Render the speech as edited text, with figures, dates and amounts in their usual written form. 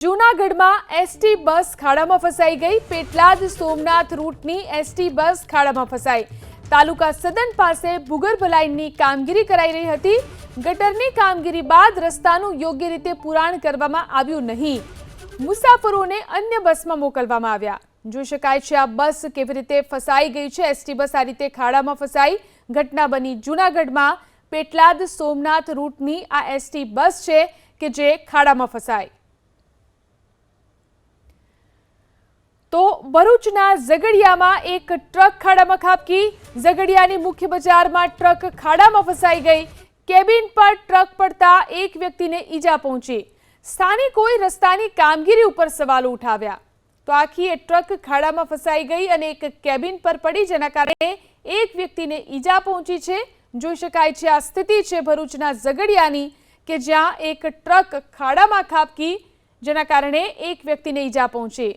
જૂનાગઢમાં ST bus ખાડામાં ફસાઈ ગઈ। પેટલાદ સોમનાથ રૂટની એસટી બસ ખાડામાં ફસાઈ। તાલુકા સદન પાસે ભૂગર્ભ લાઇનની કામગીરી કરાઈ રહી હતી। ગટરની કામગીરી બાદ રસ્તાનું યોગ્ય રીતે પુરાણ કરવામાં આવ્યું નહીં। મુસાફરોને અન્ય બસમાં મોકલવામાં આવ્યા। જોઈ શકાય છે આ બસ કેવી રીતે ફસાઈ ગઈ છે। એસટી બસ આ રીતે ખાડામાં ફસાઈ। ઘટના બની જૂનાગઢમાં। પેટલાદ સોમનાથ રૂટની આ એસટી બસ છે કે જે ખાડામાં ફસાઈ। તો ભરૂચના ઝઘડિયામાં એક ટ્રક ખાડામાં ખાબકી। ઝઘડિયાની મુખ્ય બજારમાં ટ્રક ખાડામાં ફસાઈ ગઈ। કેબિન પર ટ્રક પડતા એક વ્યક્તિને ઈજા પહોંચી। સ્થાનિકોએ રસ્તાની કામગીરી ઉપર સવાલો ઉઠાવ્યા। તો આખી ટ્રક ખાડામાં ફસાઈ ગઈ અને એક કેબિન પર પડી, જેના કારણે એક વ્યક્તિને ઈજા પહોંચી છે। જોઈ શકાય છે આ સ્થિતિ છે ભરૂચના ઝઘડિયાની કે જ્યાં એક ટ્રક ખાડામાં ખાબકી, જેના કારણે એક વ્યક્તિને ઈજા પહોંચી।